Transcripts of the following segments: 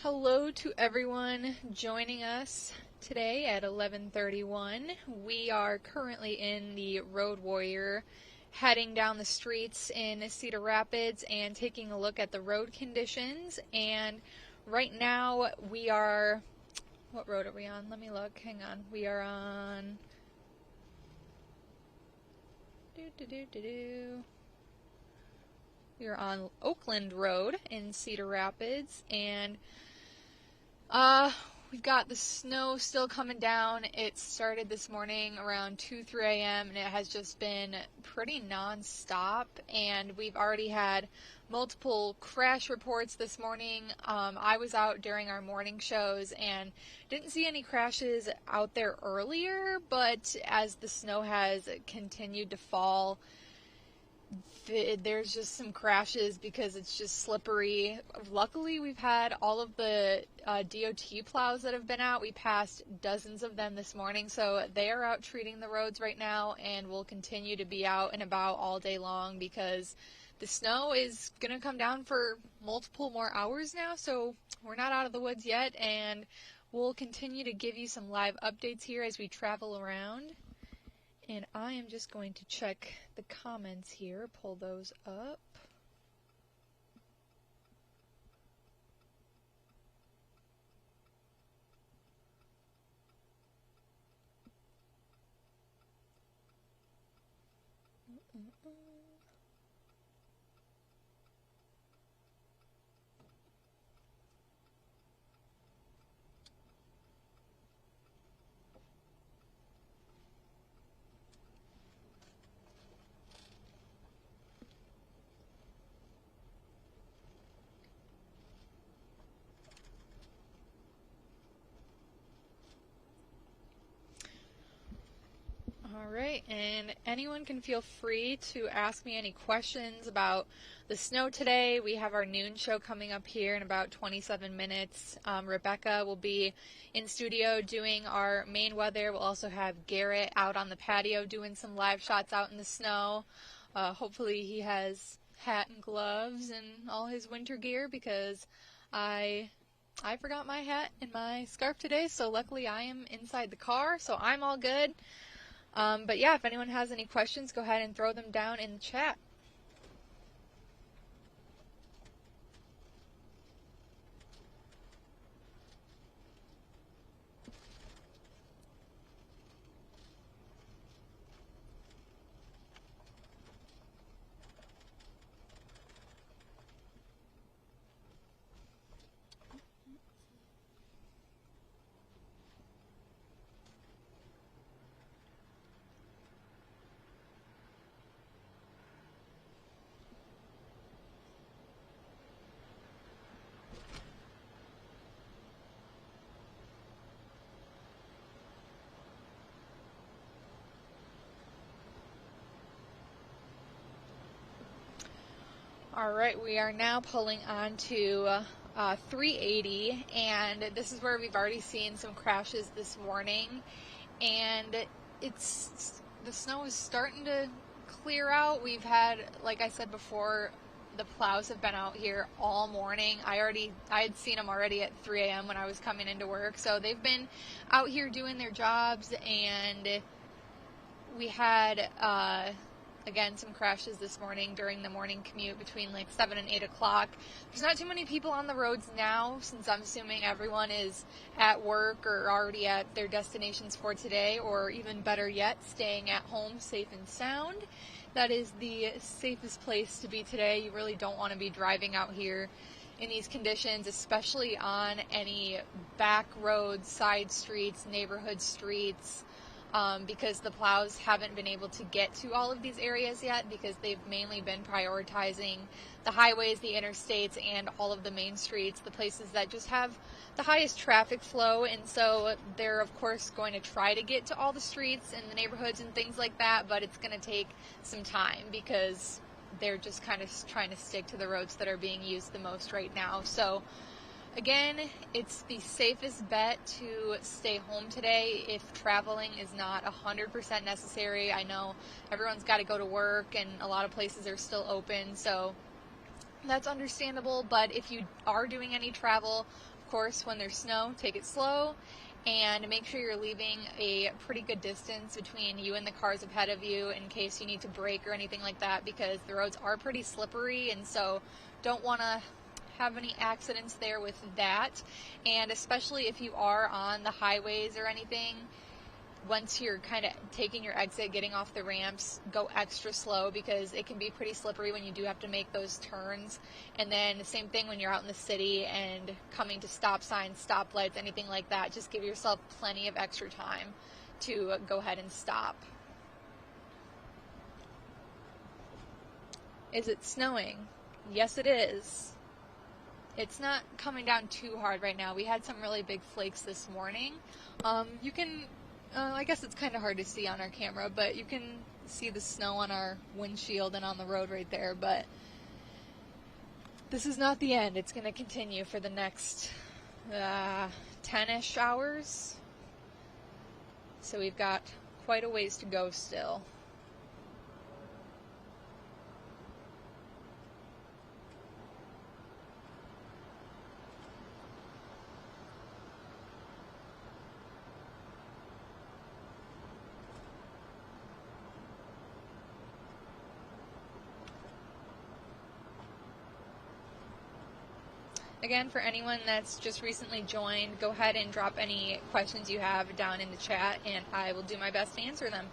Hello to everyone joining us today at 11:31. We are currently in the Road Warrior, heading down the streets in Cedar Rapids and taking a look at the road conditions. And right now we are, what road are we on? Let me look. Hang on. We are on we are on Oakland Road in Cedar Rapids, and we've got the snow still coming down. It started this morning around 2-3 a.m. and it has just been pretty non-stop, and we've already had multiple crash reports this morning. I was out during our morning shows and didn't see any crashes out there earlier, but as the snow has continued to fall, there's just some crashes because it's just slippery. Luckily, we've had all of the DOT plows that have been out. We passed dozens of them this morning, so they are out treating the roads right now and will continue to be out and about all day long because the snow is going to come down for multiple more hours now, so we're not out of the woods yet, and we'll continue to give you some live updates here as we travel around. And I am just going to check the comments here, pull those up. Alright, and anyone can feel free to ask me any questions about the snow today. We have our noon show coming up here in about 27 minutes. Rebecca will be in studio doing our main weather. We'll also have Garrett out on the patio doing some live shots out in the snow. Hopefully he has hat and gloves and all his winter gear because I forgot my hat and my scarf today, so luckily I am inside the car, so I'm all good. But yeah, if anyone has any questions, go ahead and throw them down in the chat. Alright, we are now pulling on to 380, and this is where we've already seen some crashes this morning, and the snow is starting to clear out. We've had, like I said before, the plows have been out here all morning. I had seen them already at 3 a.m. when I was coming into work, so they've been out here doing their jobs, and we had again, some crashes this morning during the morning commute between like 7 and 8 o'clock. There's not too many people on the roads now, since I'm assuming everyone is at work or already at their destinations for today, or even better yet, staying at home safe and sound. That is the safest place to be today. You really don't want to be driving out here in these conditions, especially on any back roads, side streets, neighborhood streets. Because the plows haven't been able to get to all of these areas yet because they've mainly been prioritizing the highways, the interstates, and all of the main streets, the places that just have the highest traffic flow. And so they're, of course, going to try to get to all the streets and the neighborhoods and things like that, but it's going to take some time because they're just kind of trying to stick to the roads that are being used the most right now. So again, it's the safest bet to stay home today if traveling is not 100% necessary. I know everyone's got to go to work and a lot of places are still open, so that's understandable. But if you are doing any travel, of course, when there's snow, take it slow, and make sure you're leaving a pretty good distance between you and the cars ahead of you in case you need to brake or anything like that, because the roads are pretty slippery, and so don't want to have any accidents there with that. And especially if you are on the highways or anything, once you're kind of taking your exit, getting off the ramps, go extra slow, because it can be pretty slippery when you do have to make those turns. And then the same thing when you're out in the city and coming to stop signs, stoplights, anything like that. Just give yourself plenty of extra time to go ahead and stop. Is it snowing? Yes, it is. It's not coming down too hard right now. We had some really big flakes this morning. You can I guess it's kind of hard to see on our camera, but you can see the snow on our windshield and on the road right there. But this is not the end. It's going to continue for the next 10-ish hours. So we've got quite a ways to go still. Again, for anyone that's just recently joined, go ahead and drop any questions you have down in the chat, and I will do my best to answer them.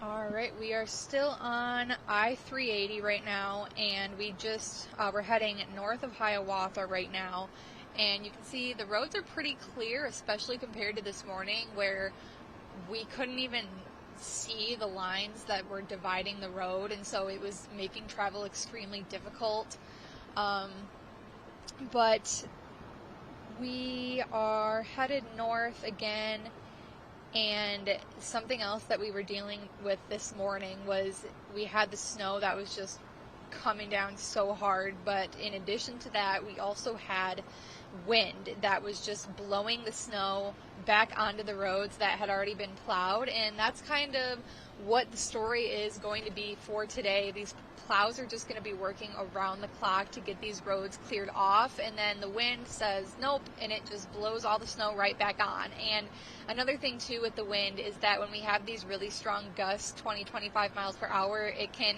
All right, we are still on I-380 right now, and we're heading north of Hiawatha right now, and you can see the roads are pretty clear, especially compared to this morning where we couldn't even see the lines that were dividing the road, and so it was making travel extremely difficult. But we are headed north again. And something else that we were dealing with this morning was we had the snow that was just coming down so hard. But in addition to that, we also had wind that was just blowing the snow back onto the roads that had already been plowed. And that's kind of what the story is going to be for today. These plows are just going to be working around the clock to get these roads cleared off, and then the wind says nope, and it just blows all the snow right back on. And another thing too with the wind is that when we have these really strong gusts, 20-25 miles per hour, it can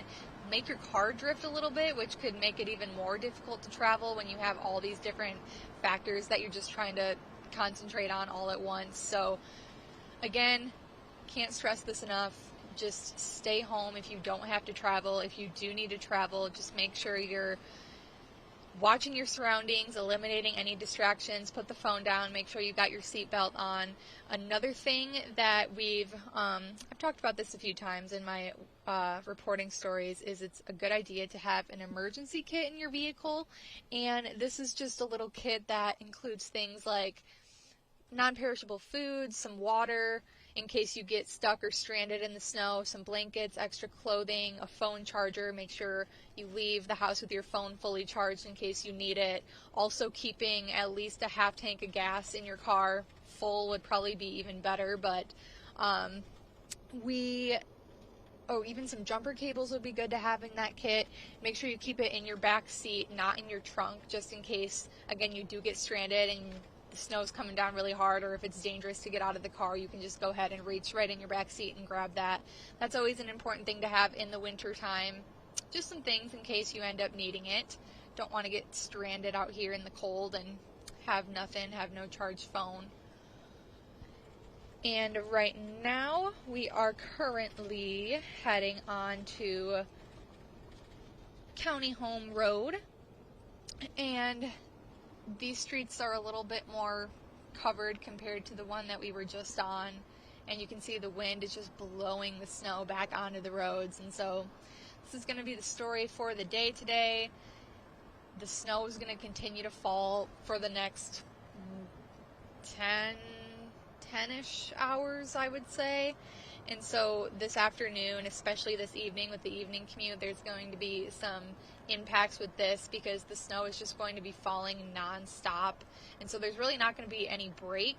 make your car drift a little bit, which could make it even more difficult to travel when you have all these different factors that you're just trying to concentrate on all at once. So again, can't stress this enough. Just stay home if you don't have to travel. If you do need to travel, just make sure you're watching your surroundings, eliminating any distractions, put the phone down, make sure you've got your seatbelt on. Another thing that I've talked about this a few times in my reporting stories, is it's a good idea to have an emergency kit in your vehicle. And this is just a little kit that includes things like non-perishable foods, some water, in case you get stuck or stranded in the snow, some blankets, extra clothing, a phone charger. Make sure you leave the house with your phone fully charged in case you need it. Also keeping at least a half tank of gas in your car. Full would probably be even better, but Even some jumper cables would be good to have in that kit. Make sure you keep it in your back seat, not in your trunk, just in case, again, you do get stranded and the snow's coming down really hard, or if it's dangerous to get out of the car, you can just go ahead and reach right in your back seat and grab that. That's always an important thing to have in the winter time. Just some things in case you end up needing it. Don't want to get stranded out here in the cold and have nothing, have no charged phone. And right now, we are currently heading on to County Home Road, and these streets are a little bit more covered compared to the one that we were just on, and you can see the wind is just blowing the snow back onto the roads. And so this is going to be the story for the day today. The snow is going to continue to fall for the next 10-ish hours, I would say. And so this afternoon, especially this evening with the evening commute, there's going to be some impacts with this because the snow is just going to be falling non-stop. And so there's really not going to be any break,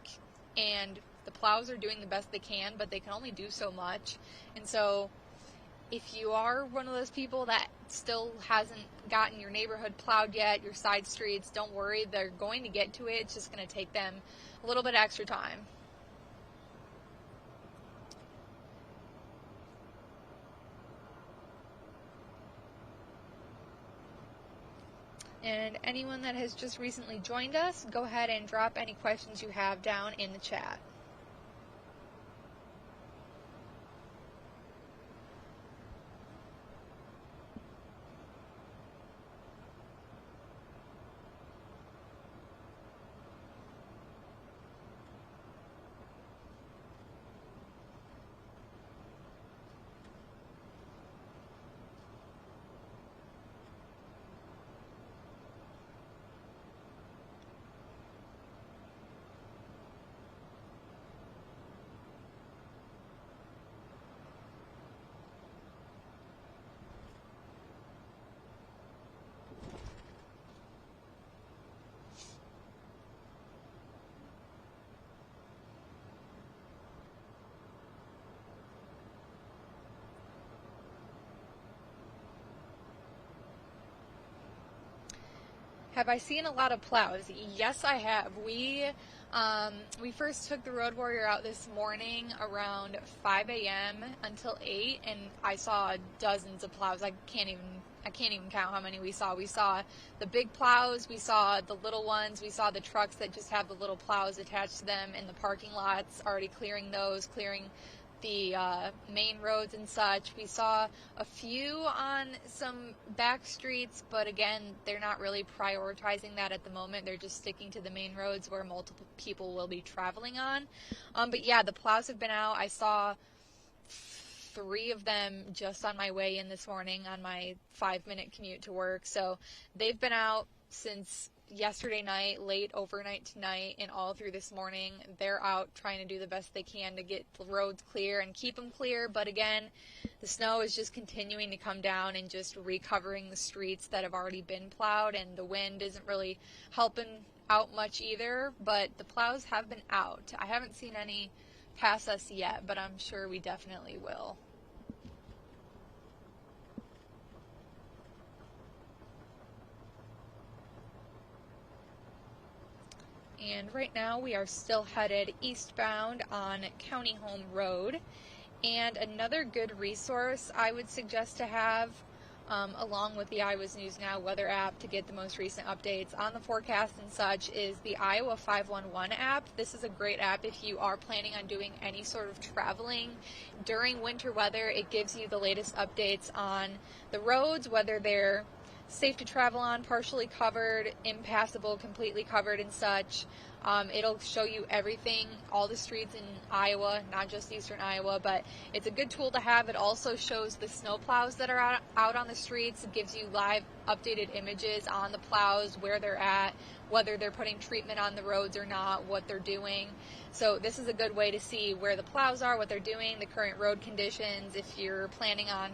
and the plows are doing the best they can, but they can only do so much. And so if you are one of those people that still hasn't gotten your neighborhood plowed yet, your side streets, don't worry, they're going to get to it. It's just going to take them a little bit extra time. And anyone that has just recently joined us, go ahead and drop any questions you have down in the chat. Have I seen a lot of plows? Yes, I have. We first took the Road Warrior out this morning around 5 a.m. until 8, and I saw dozens of plows. I can't even count how many we saw. We saw the big plows, we saw the little ones, we saw the trucks that just have the little plows attached to them in the parking lots, already clearing those, clearing the main roads and such. We saw a few on some back streets, but again, they're not really prioritizing that at the moment. They're just sticking to the main roads where multiple people will be traveling on. But yeah, the plows have been out. I saw 3 of them just on my way in this morning on my 5-minute commute to work. So they've been out since yesterday night, late overnight tonight, and all through this morning. They're out trying to do the best they can to get the roads clear and keep them clear. But again, the snow is just continuing to come down and just recovering the streets that have already been plowed, and the wind isn't really helping out much either. But the plows have been out. I haven't seen any pass us yet, but I'm sure we definitely will. And right now we are still headed eastbound on County Home Road. And another good resource I would suggest to have, along with the Iowa's News Now weather app to get the most recent updates on the forecast and such, is the Iowa 511 app. This is a great app if you are planning on doing any sort of traveling during winter weather. It gives you the latest updates on the roads, whether they're safe to travel on, partially covered, impassable, completely covered, and such. It'll show you everything, all the streets in Iowa, not just eastern Iowa, but it's a good tool to have. It also shows the snow plows that are out on the streets. It gives you live updated images on the plows, where they're at, whether they're putting treatment on the roads or not, what they're doing. So this is a good way to see where the plows are, what they're doing, the current road conditions. If you're planning on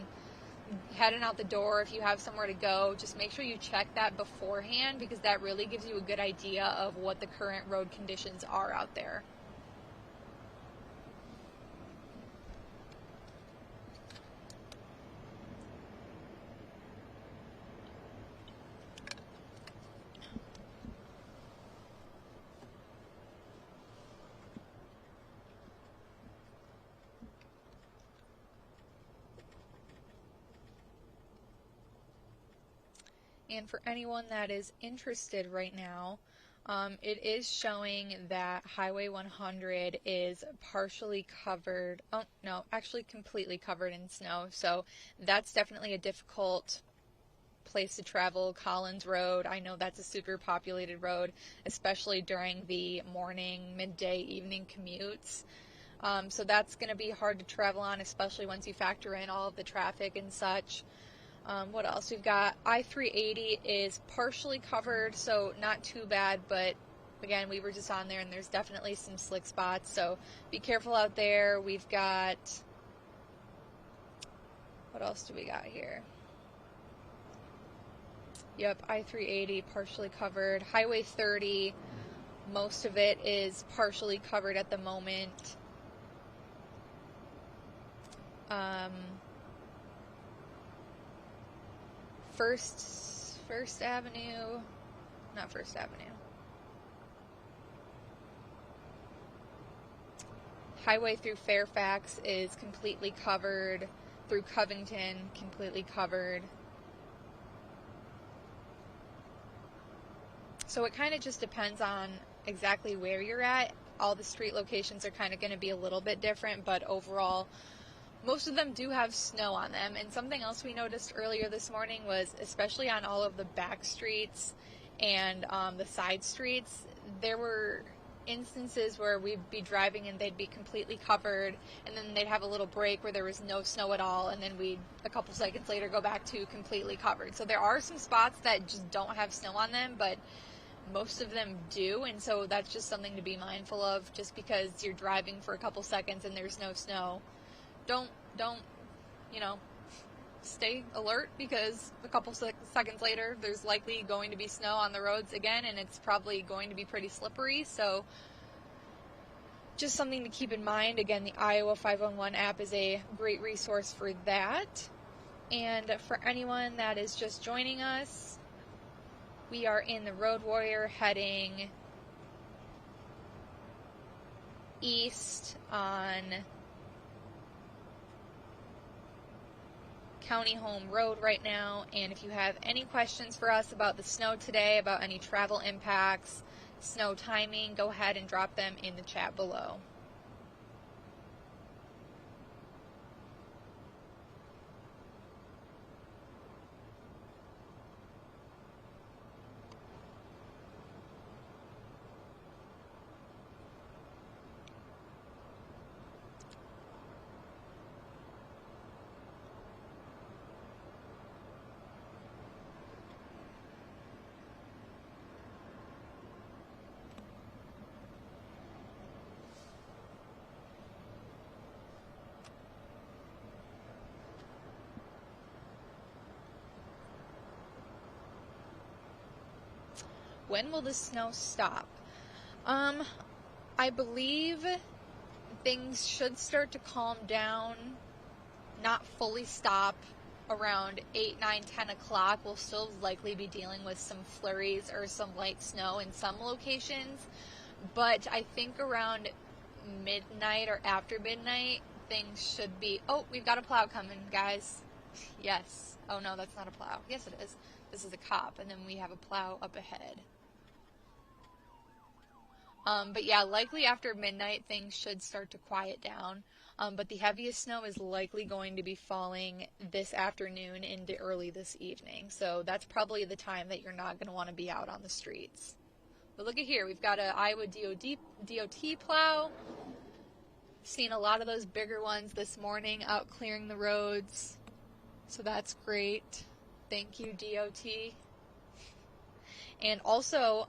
heading out the door, if you have somewhere to go, just make sure you check that beforehand, because that really gives you a good idea of what the current road conditions are out there. And for anyone that is interested right now, it is showing that Highway 100 is partially covered, oh no, actually completely covered in snow. So that's definitely a difficult place to travel. Collins Road, I know that's a super populated road, especially during the morning, midday, evening commutes. So that's going to be hard to travel on, especially once you factor in all of the traffic and such. What else? We've got I-380 is partially covered, so not too bad, but again, we were just on there and there's definitely some slick spots, so be careful out there. We've got, what else do we got here? Yep, I-380 partially covered. Highway 30, most of it is partially covered at the moment. First Avenue, not First Avenue. Highway through Fairfax is completely covered. Through Covington, completely covered. So it kind of just depends on exactly where you're at. All the street locations are kind of going to be a little bit different, but overall, most of them do have snow on them. And something else we noticed earlier this morning was, especially on all of the back streets and the side streets, there were instances where we'd be driving and they'd be completely covered, and then they'd have a little break where there was no snow at all, and then we'd a couple seconds later go back to completely covered. So there are some spots that just don't have snow on them, but most of them do, and so that's just something to be mindful of. Just because you're driving for a couple seconds and there's no snow, don't stay alert, because a couple seconds later there's likely going to be snow on the roads again, and it's probably going to be pretty slippery. So just something to keep in mind. Again, the Iowa 511 app is a great resource for that. And for anyone that is just joining us, we are in the Road Warrior heading east on County Home Road right now. And if you have any questions for us about the snow today, about any travel impacts, snow timing, go ahead and drop them in the chat below. When will the snow stop? I believe things should start to calm down, not fully stop, around 8, 9, 10 o'clock. We'll still likely be dealing with some flurries or some light snow in some locations, but I think around midnight or after midnight, things should be... Oh, we've got a plow coming, guys. Yes. Oh, no, that's not a plow. Yes, it is. This is a cop, and then we have a plow up ahead. But yeah, likely after midnight, things should start to quiet down. But the heaviest snow is likely going to be falling this afternoon into early this evening. So that's probably the time that you're not going to want to be out on the streets. But look at here, we've got a Iowa DOT plow. Seen a lot of those bigger ones this morning out clearing the roads. So that's great. Thank you, DOT. And also,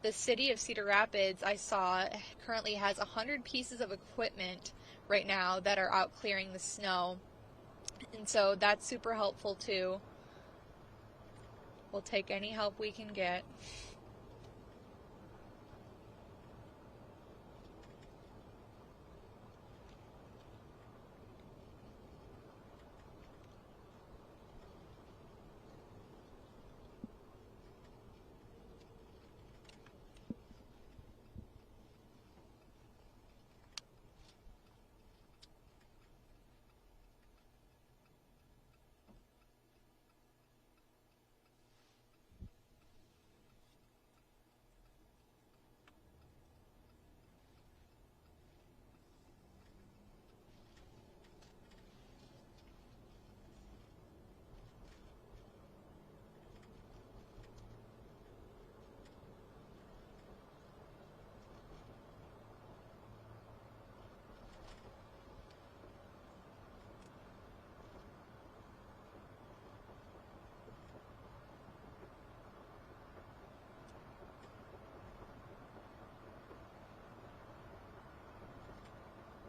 the city of Cedar Rapids, I saw, currently has 100 pieces of equipment right now that are out clearing the snow. And so that's super helpful too. We'll take any help we can get.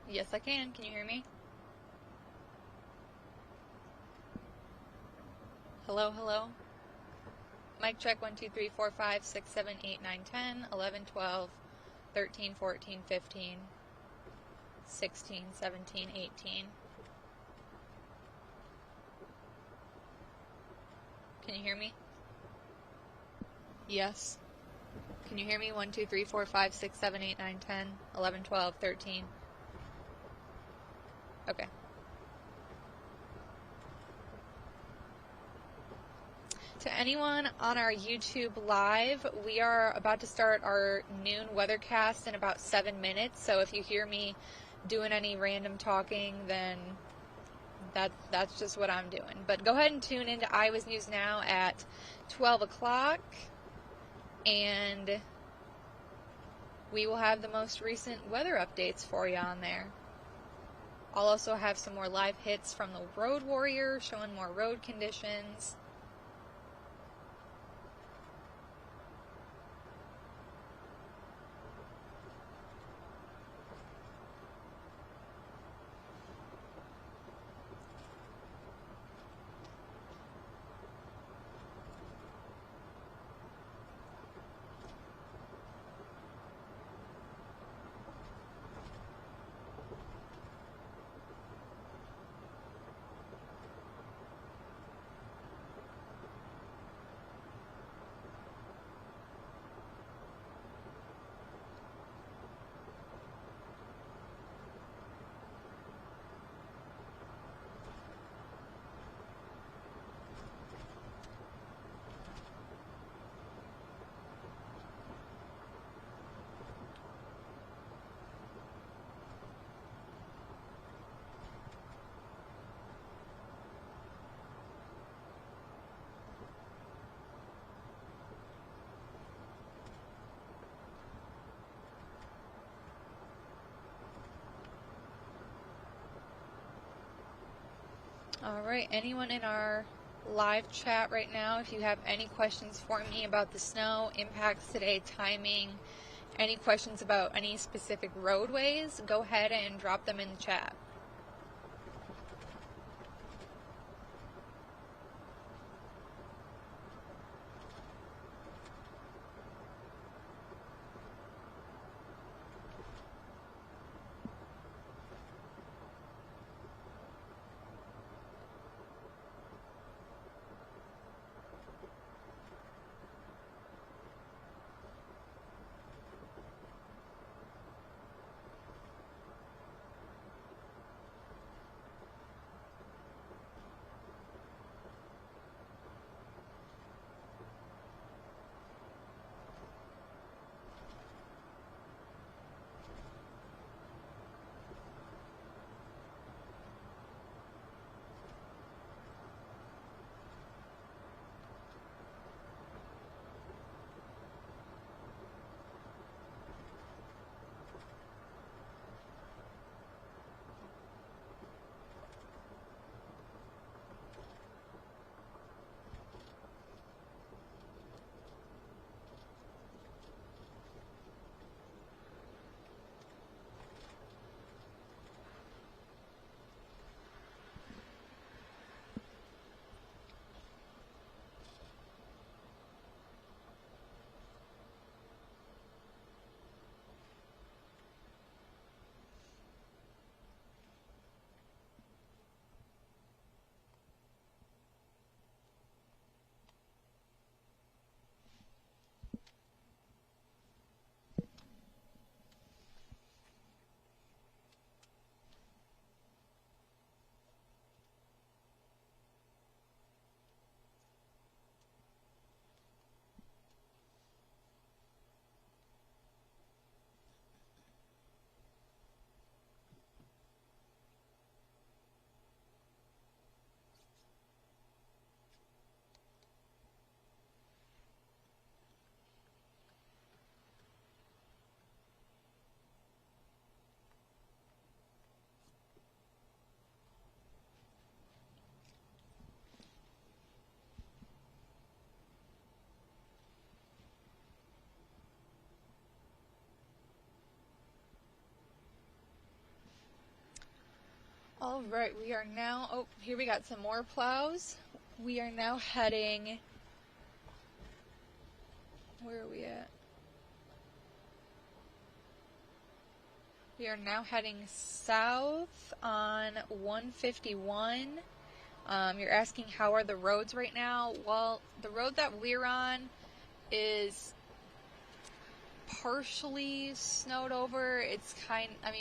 Yes, I can. Can you hear me? Hello, hello. Mic check 1, 2, 3, 4, 5, 6, 7, 8, 9, 10, 11, 12, 13, 14, 15, 16, 17, 18. Can you hear me? Yes. Can you hear me? 1, 2, 3, 4, 5, 6, 7, 8, 9, 10, 11, 12, 13. Okay. To anyone on our YouTube Live, we are about to start our noon weathercast in about 7 minutes. So if you hear me doing any random talking, then that's just what I'm doing. But go ahead and tune into Iowa's News Now at 12 o'clock, and we will have the most recent weather updates for you on there. I'll also have some more live hits from the Road Warrior, showing more road conditions. All right, anyone in our live chat right now, if you have any questions for me about the snow, impacts today, timing, any questions about any specific roadways, go ahead and drop them in the chat. All right, we are now, oh, here we got some more plows. We are now heading, where are we at? We are now heading south on 151. You're asking how are the roads right now? Well, the road that we're on is partially snowed over. It's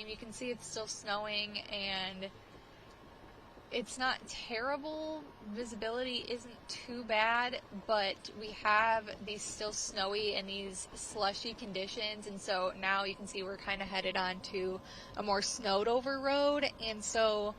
you can see it's still snowing, and it's not terrible. Visibility isn't too bad, but we have these still snowy and these slushy conditions, and so now you can see we're kind of headed on to a more snowed over road, and so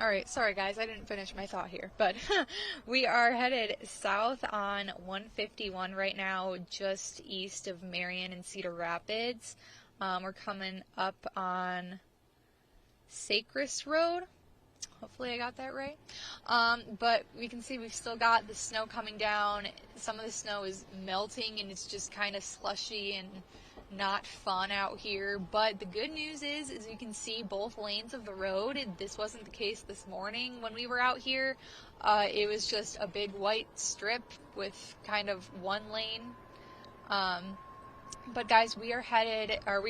Alright, sorry guys, I didn't finish my thought here, but we are headed south on 151 right now, just east of Marion and Cedar Rapids. We're coming up on Sacris Road. Hopefully I got that right. But we can see we've still got the snow coming down. Some of the snow is melting and it's just kind of slushy and not fun out here. But the good news is you can see both lanes of the road. This wasn't the case this morning when we were out here. It was just a big white strip with kind of one lane. But guys, we're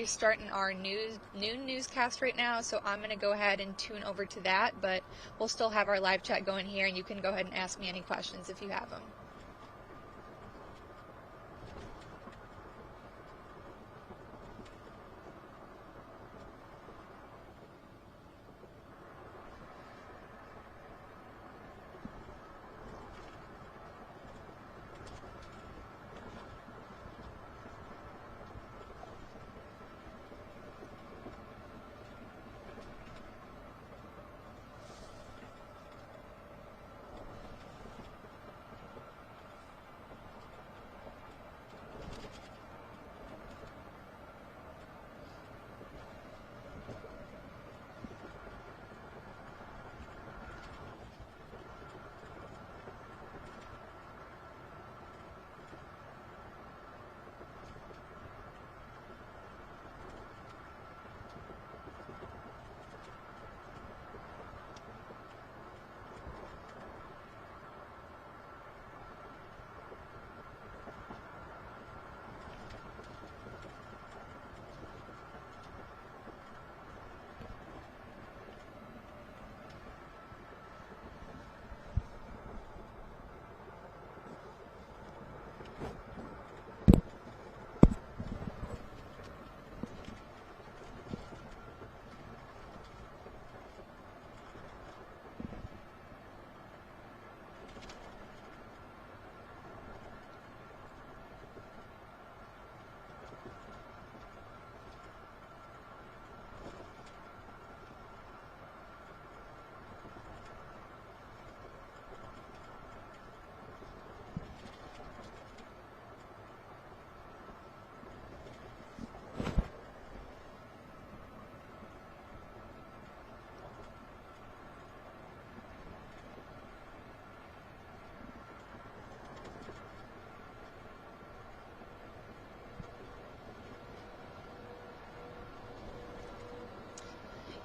starting our noon newscast right now, so I'm going to go ahead and tune over to that, but we'll still have our live chat going here, and you can go ahead and ask me any questions if you have them.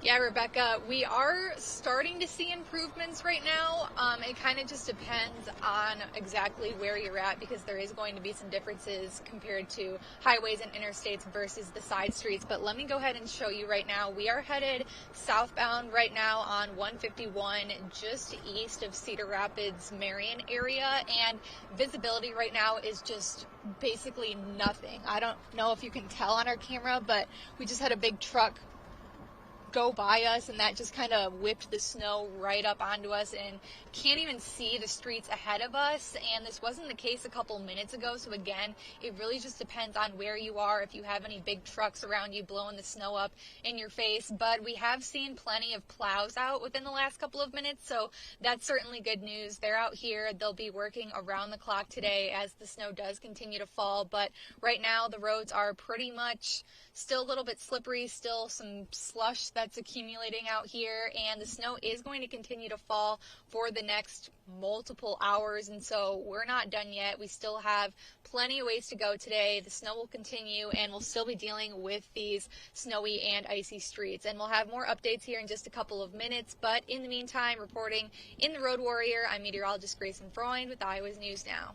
Yeah, Rebecca, we are starting to see improvements right now. It kind of just depends on exactly where you're at, because there is going to be some differences compared to highways and interstates versus the side streets. But let me go ahead and show you right now. We are headed southbound right now on 151, just east of Cedar Rapids, Marion area, and visibility right now is just basically nothing. I don't know if you can tell on our camera, but we just had a big truck go by us, and that just kind of whipped the snow right up onto us, and can't even see the streets ahead of us. And this wasn't the case a couple minutes ago. So again, it really just depends on where you are, if you have any big trucks around you blowing the snow up in your face. But we have seen plenty of plows out within the last couple of minutes, so that's certainly good news. They're out here. They'll be working around the clock today as the snow does continue to fall. But right now the roads are pretty much still a little bit slippery, still some slush that's accumulating out here, and the snow is going to continue to fall for the next multiple hours, and so we're not done yet. We still have plenty of ways to go today. The snow will continue, and we'll still be dealing with these snowy and icy streets, and we'll have more updates here in just a couple of minutes. But in the meantime, reporting in the Road Warrior, I'm Meteorologist Gracyn Freund with Iowa's News Now.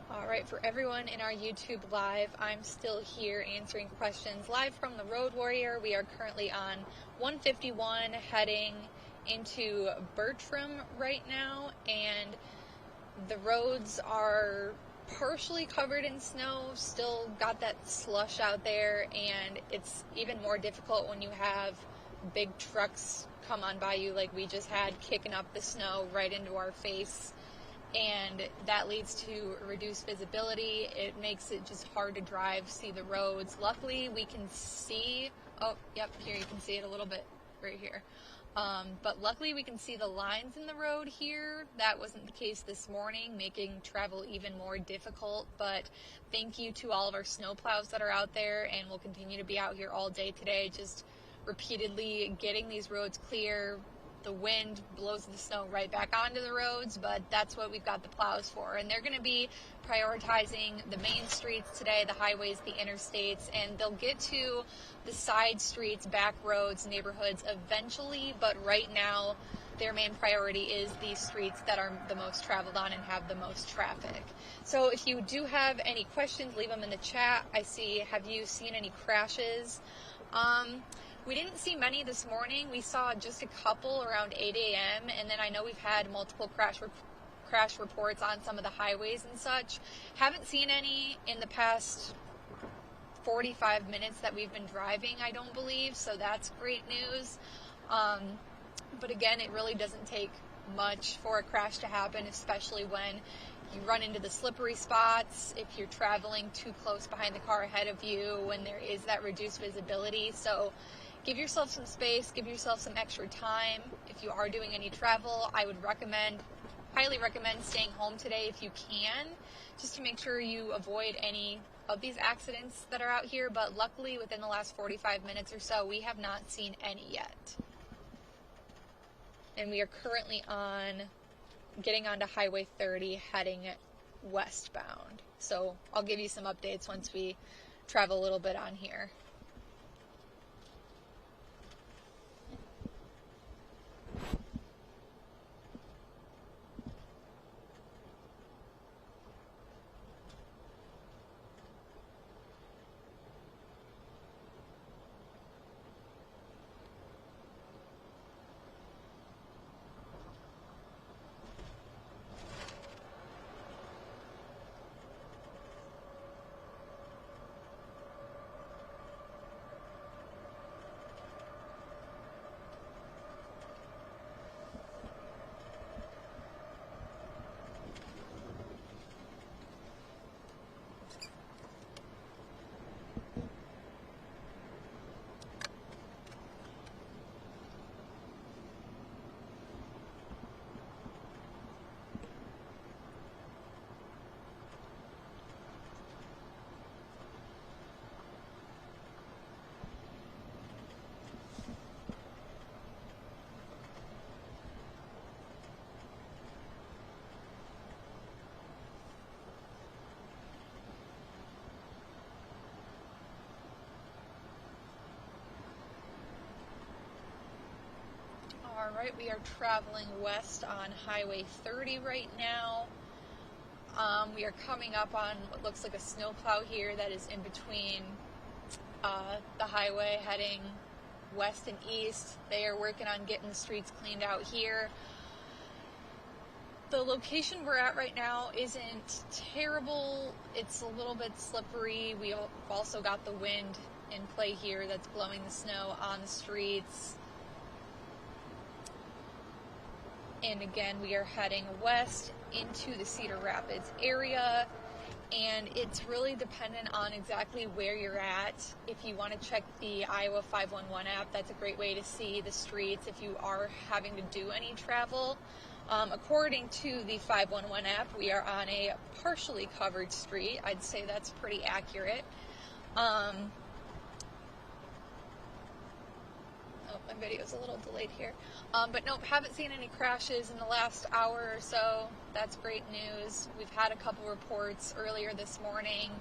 All right, for everyone in our YouTube Live, I'm still here answering questions live from the Road Warrior. We are currently on 151 heading into Bertram right now, and the roads are partially covered in snow, still got that slush out there, and it's even more difficult when you have big trucks come on by you like we just had, kicking up the snow right into our face. And that leads to reduced visibility. It makes it just hard to drive, see the roads. Luckily, we can see, oh, yep, here you can see it a little bit right here. But luckily, we can see the lines in the road here. That wasn't the case this morning, making travel even more difficult. But thank you to all of our snowplows that are out there, and we'll continue to be out here all day today, just repeatedly getting these roads clear. The wind blows the snow right back onto the roads, but that's what we've got the plows for. And they're going to be prioritizing the main streets today, the highways, the interstates, and they'll get to the side streets, back roads, neighborhoods eventually, but right now their main priority is these streets that are the most traveled on and have the most traffic. So if you do have any questions, leave them in the chat. I see, have you seen any crashes? We didn't see many this morning. We saw just a couple around 8 a.m. and then I know we've had multiple crash reports on some of the highways and such. Haven't seen any in the past 45 minutes that we've been driving, I don't believe, so that's great news. But again, it really doesn't take much for a crash to happen, especially when you run into the slippery spots, if you're traveling too close behind the car ahead of you, when there is that reduced visibility. So give yourself some space, give yourself some extra time. If you are doing any travel, I would highly recommend staying home today if you can, just to make sure you avoid any of these accidents that are out here. But luckily, within the last 45 minutes or so, we have not seen any yet. And we are currently getting onto Highway 30, heading westbound. So I'll give you some updates once we travel a little bit on here. Alright, we are traveling west on Highway 30 right now. We are coming up on what looks like a snowplow here that is in between the highway heading west and east. They are working on getting the streets cleaned out here. The location we're at right now isn't terrible. It's a little bit slippery. We've also got the wind in play here that's blowing the snow on the streets. And again, we are heading west into the Cedar Rapids area, and it's really dependent on exactly where you're at. If you want to check the Iowa 511 app, that's a great way to see the streets if you are having to do any travel. According to the 511 app, we are on a partially covered street. I'd say that's pretty accurate. My video's a little delayed here. But nope, haven't seen any crashes in the last hour or so. That's great news. We've had a couple reports earlier this morning.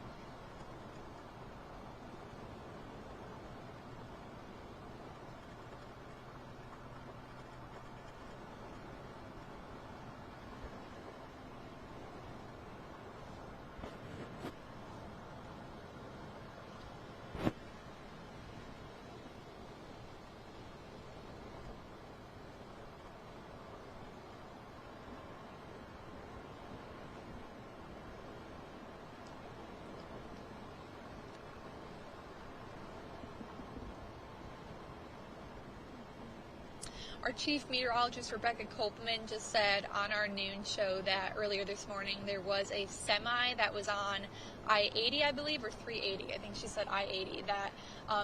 Our chief meteorologist, Rebecca Kopelman, just said on our noon show that earlier this morning there was a semi that was on I-80, I believe, or 380. I think she said I-80, that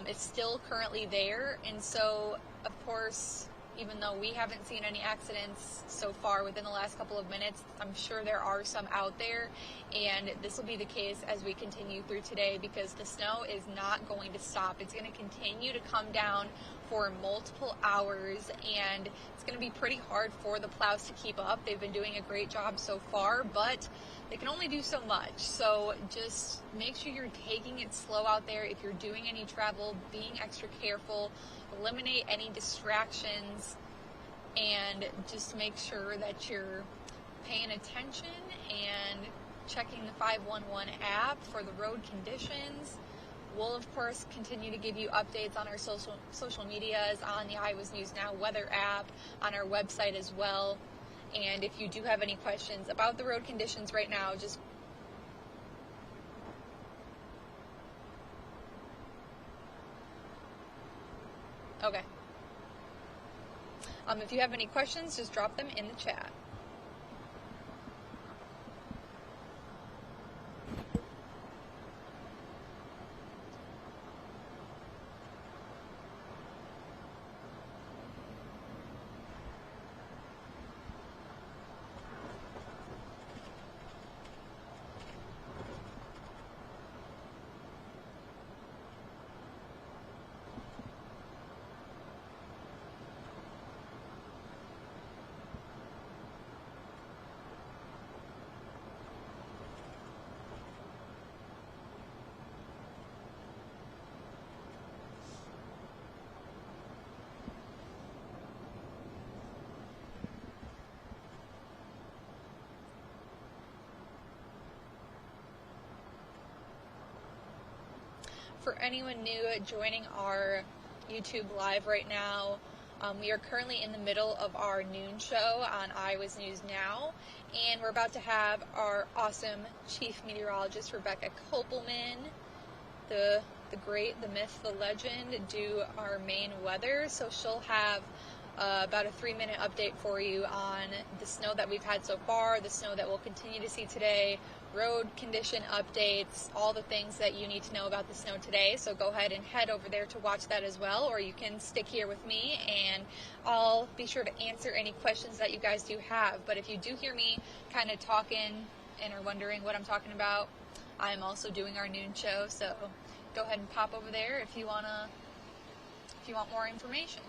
is still currently there. And so, of course, even though we haven't seen any accidents so far within the last couple of minutes, I'm sure there are some out there. And this will be the case as we continue through today, because the snow is not going to stop. It's going to continue to come down for multiple hours, and it's going to be pretty hard for the plows to keep up. They've been doing a great job so far, but they can only do so much. So just make sure you're taking it slow out there. If you're doing any travel, being extra careful, eliminate any distractions, and just make sure that you're paying attention and checking the 511 app for the road conditions. We'll, of course, continue to give you updates on our social medias, on the Iowa's News Now weather app, on our website as well. And if you do have any questions about the road conditions right now, just okay. If you have any questions, just drop them in the chat. For anyone new joining our YouTube live right now, we are currently in the middle of our noon show on Iowa's News Now, and we're about to have our awesome chief meteorologist, Rebecca Kopelman, the great, the myth, the legend, do our main weather. So she'll have about a 3-minute update for you on the snow that we've had so far, the snow that we'll continue to see today, road condition updates, all the things that you need to know about the snow today. So go ahead and head over there to watch that as well, or you can stick here with me and I'll be sure to answer any questions that you guys do have. But if you do hear me kind of talking and are wondering what I'm talking about, I'm also doing our noon show, so go ahead and pop over there if you want more information.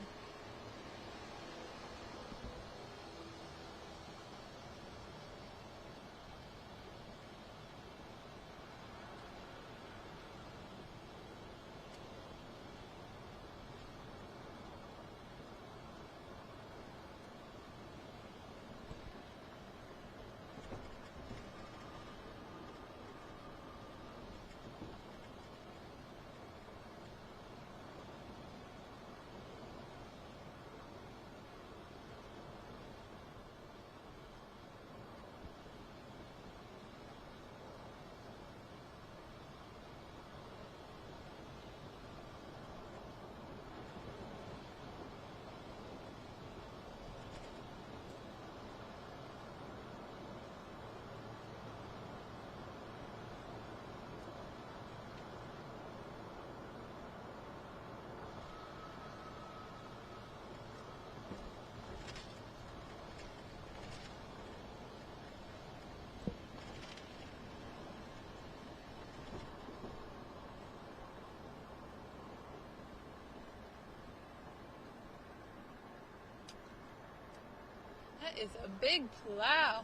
That is a big plow.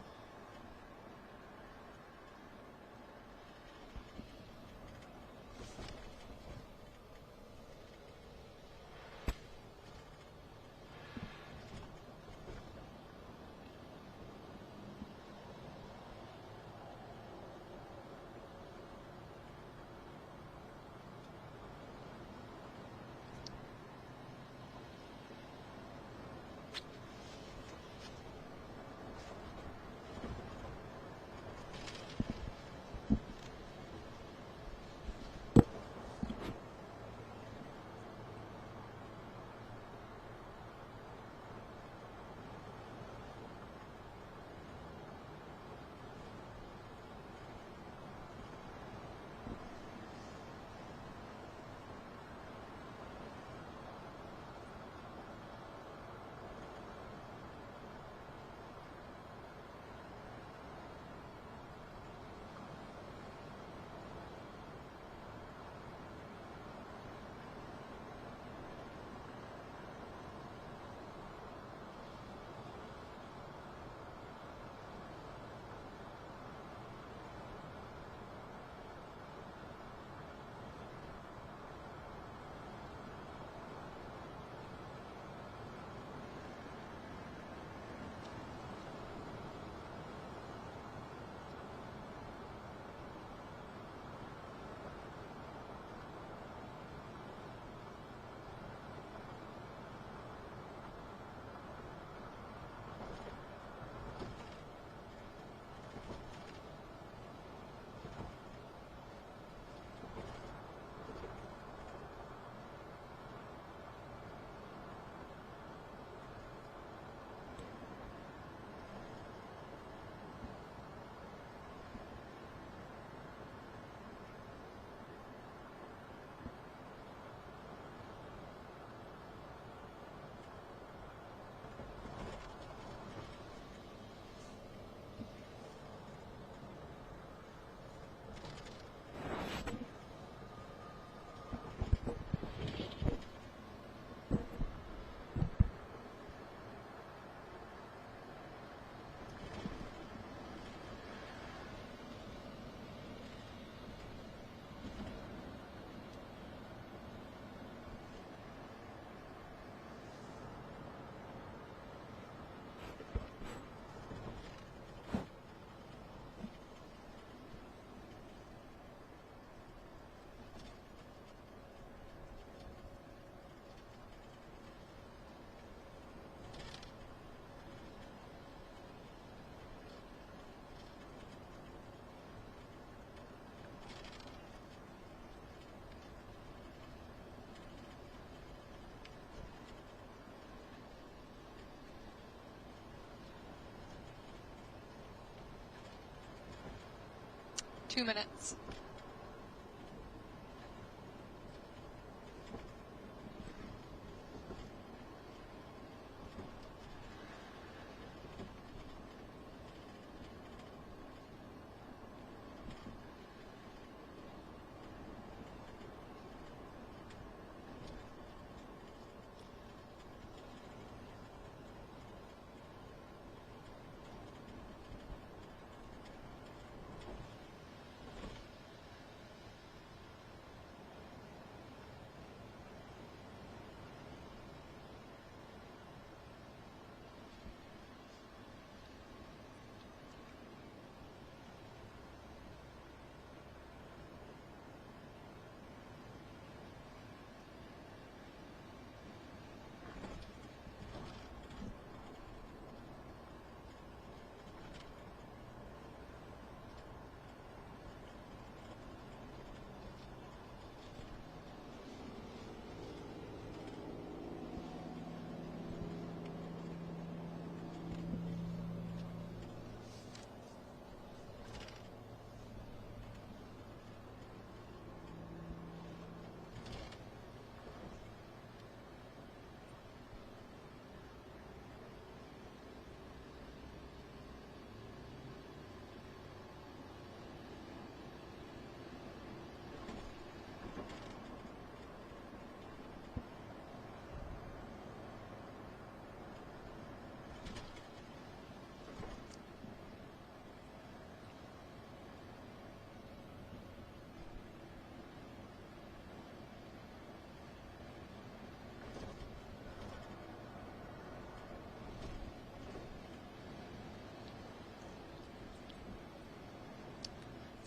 Minutes.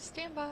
Stand by.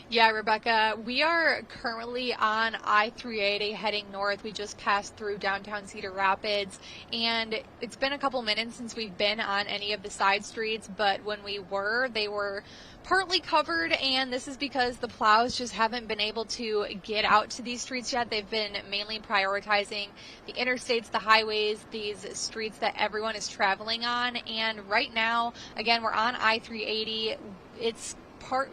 Yeah, Rebecca, we are currently on I-380 heading north. We just passed through downtown Cedar Rapids, and it's been a couple minutes since we've been on any of the side streets, but when we were, they were partly covered, and this is because the plows just haven't been able to get out to these streets yet. They've been mainly prioritizing the interstates, the highways, these streets that everyone is traveling on, and right now, again, we're on I-380.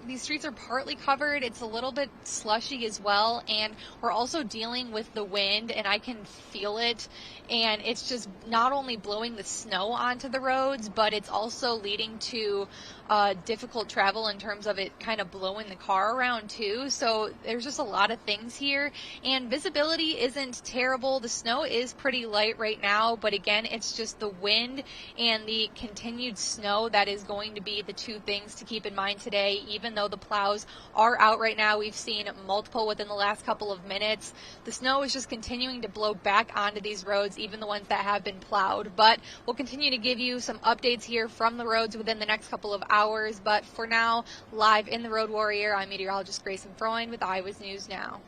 These streets are partly covered. It's a little bit slushy as well, and we're also dealing with the wind, and I can feel it, and it's just not only blowing the snow onto the roads, but it's also leading to difficult travel in terms of it kind of blowing the car around too. So there's just a lot of things here, and visibility isn't terrible. The snow is pretty light right now, but again, it's just the wind and the continued snow that is going to be the two things to keep in mind today. Even though the plows are out right now, we've seen multiple within the last couple of minutes. The snow is just continuing to blow back onto these roads, even the ones that have been plowed. But we'll continue to give you some updates here from the roads within the next couple of hours. But for now, live in the Road Warrior, I'm Meteorologist Gracyn Freund with Iowa's News Now.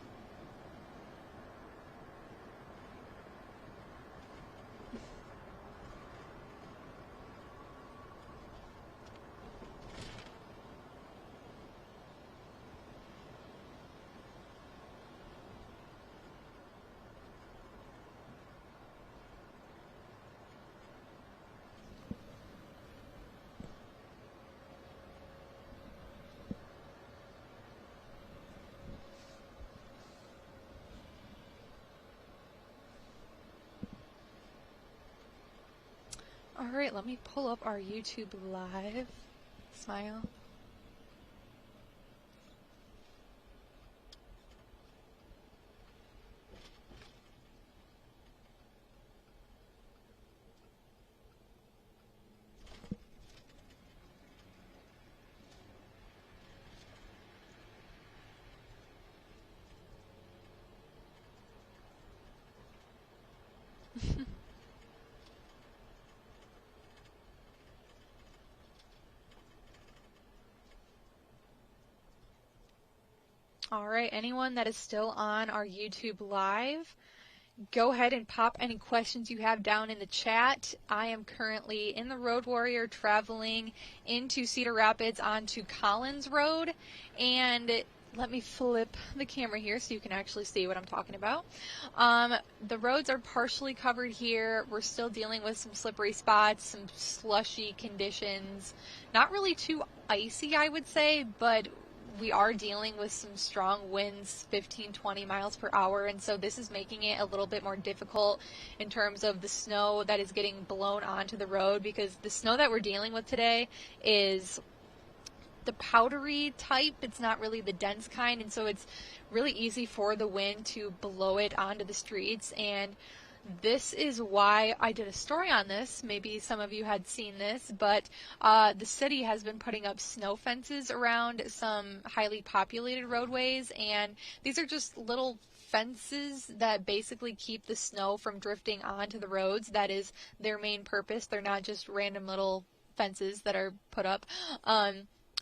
All right, let me pull up our YouTube Live. Smile. All right, anyone that is still on our YouTube Live, go ahead and pop any questions you have down in the chat. I am currently in the Road Warrior traveling into Cedar Rapids onto Collins Road, and let me flip the camera here so you can actually see what I'm talking about. The roads are partially covered here. We're still dealing with some slippery spots, some slushy conditions. Not really too icy, I would say, but we are dealing with some strong winds, 15-20 miles per hour, and so this is making it a little bit more difficult in terms of the snow that is getting blown onto the road, because the snow that we're dealing with today is the powdery type. It's not really the dense kind, and so it's really easy for the wind to blow it onto the streets. And this is why I did a story on this. Maybe some of you had seen this, but the city has been putting up snow fences around some highly populated roadways, and these are just little fences that basically keep the snow from drifting onto the roads. That is their main purpose. They're not just random little fences that are put up.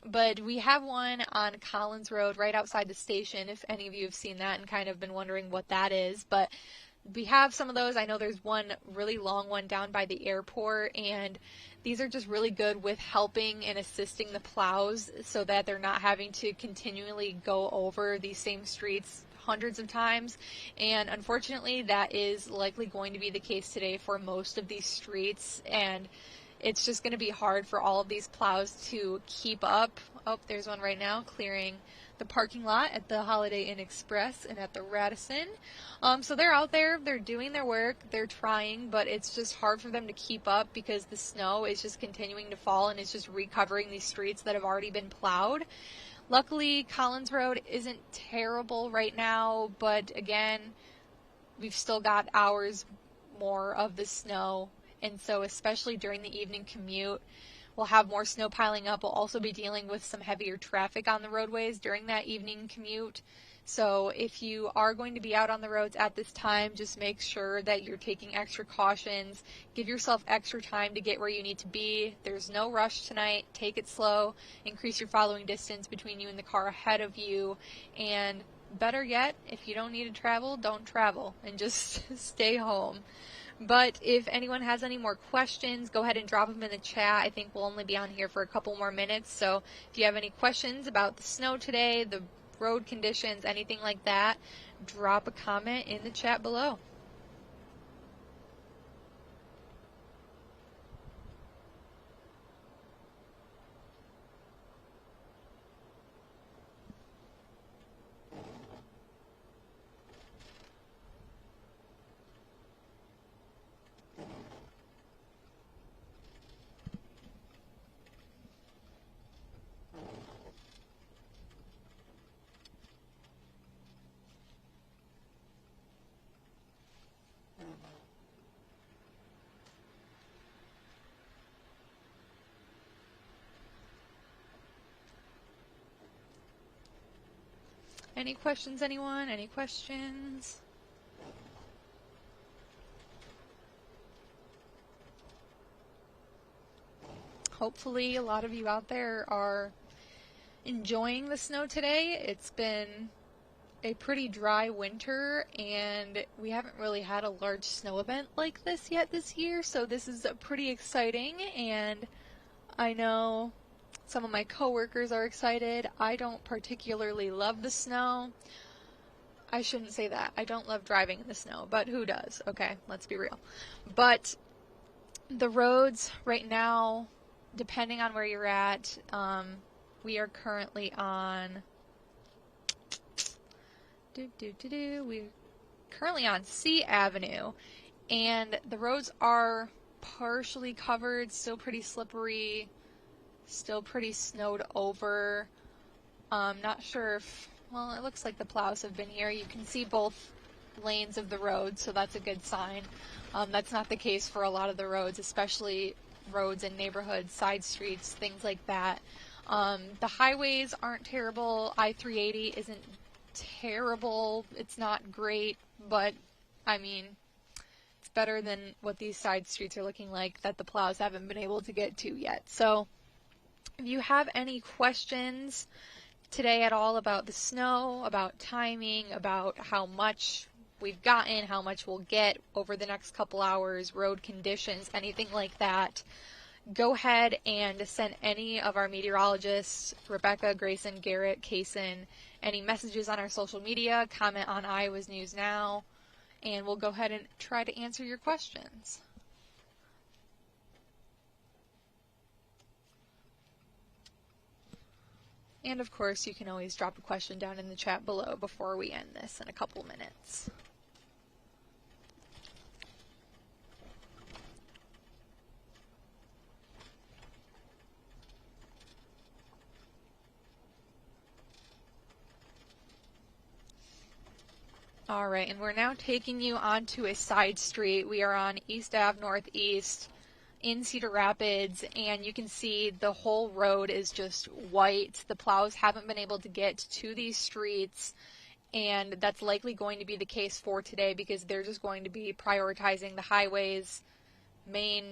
But we have one on Collins Road right outside the station, if any of you have seen that and kind of been wondering what that is. But we have some of those. I know there's one really long one down by the airport, and these are just really good with helping and assisting the plows so that they're not having to continually go over these same streets hundreds of times. And unfortunately, that is likely going to be the case today for most of these streets, and it's just going to be hard for all of these plows to keep up. Oh, there's one right now clearing the parking lot at the Holiday Inn Express and at the Radisson. So they're out there, they're doing their work, they're trying, but it's just hard for them to keep up because the snow is just continuing to fall and it's just recovering these streets that have already been plowed. Luckily, Collins Road isn't terrible right now, but again, we've still got hours more of the snow, and so especially during the evening commute, we'll have more snow piling up. We'll also be dealing with some heavier traffic on the roadways during that evening commute. So if you are going to be out on the roads at this time, just make sure that you're taking extra cautions. Give yourself extra time to get where you need to be. There's no rush tonight. Take it slow. Increase your following distance between you and the car ahead of you. And better yet, if you don't need to travel, don't travel and just stay home. But if anyone has any more questions, go ahead and drop them in the chat. I think we'll only be on here for a couple more minutes. So if you have any questions about the snow today, the road conditions, anything like that, drop a comment in the chat below. Any questions, anyone? Any questions? Hopefully a lot of you out there are enjoying the snow today. It's been a pretty dry winter, and we haven't really had a large snow event like this yet this year, so this is pretty exciting, and I know some of my coworkers are excited. I don't particularly love the snow. I shouldn't say that. I don't love driving in the snow, but who does? Okay, let's be real. But the roads right now, depending on where you're at, we are currently on we're currently on C Avenue, and the roads are partially covered, still pretty slippery, still pretty snowed over. Not sure if, well, it looks like the plows have been here. You can see both lanes of the road, so that's a good sign. That's not the case for a lot of the roads, especially roads in neighborhoods, side streets, things like that. The highways aren't terrible. I-380 isn't terrible. It's not great, but I mean, it's better than what these side streets are looking like that the plows haven't been able to get to yet. So if you have any questions today at all about the snow, about timing, about how much we've gotten, how much we'll get over the next couple hours, road conditions, anything like that, go ahead and send any of our meteorologists, Rebecca, Grayson, Garrett, Kaysen, any messages on our social media, comment on Iowa's News Now, and we'll go ahead and try to answer your questions. And of course, you can always drop a question down in the chat below before we end this in a couple minutes. All right, and we're now taking you onto a side street. We are on East Ave Northeast in Cedar Rapids, and you can see the whole road is just white. The plows haven't been able to get to these streets, and that's likely going to be the case for today because they're just going to be prioritizing the highways, main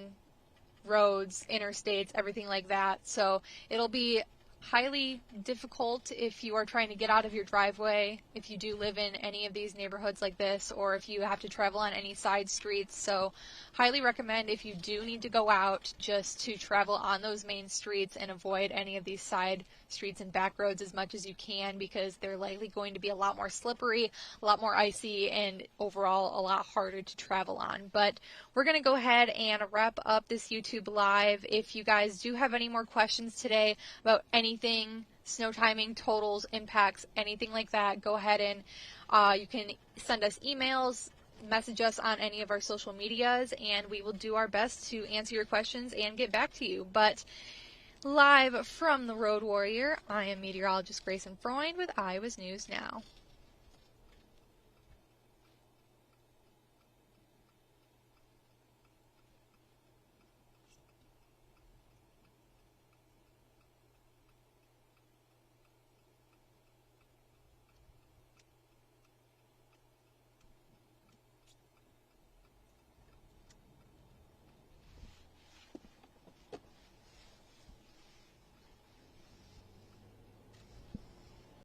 roads, interstates, everything like that. So it'll be highly difficult if you are trying to get out of your driveway, if you do live in any of these neighborhoods like this, or if you have to travel on any side streets. So highly recommend, if you do need to go out, just to travel on those main streets and avoid any of these side streets and back roads as much as you can, because they're likely going to be a lot more slippery, a lot more icy, and overall a lot harder to travel on. But we're going to go ahead and wrap up this YouTube Live. If you guys do have any more questions today about anything, snow timing, totals, impacts, anything like that, go ahead and you can send us emails, message us on any of our social medias, and we will do our best to answer your questions and get back to you. But Live from the Road Warrior, I am Meteorologist Gracyn Freund with Iowa's News Now.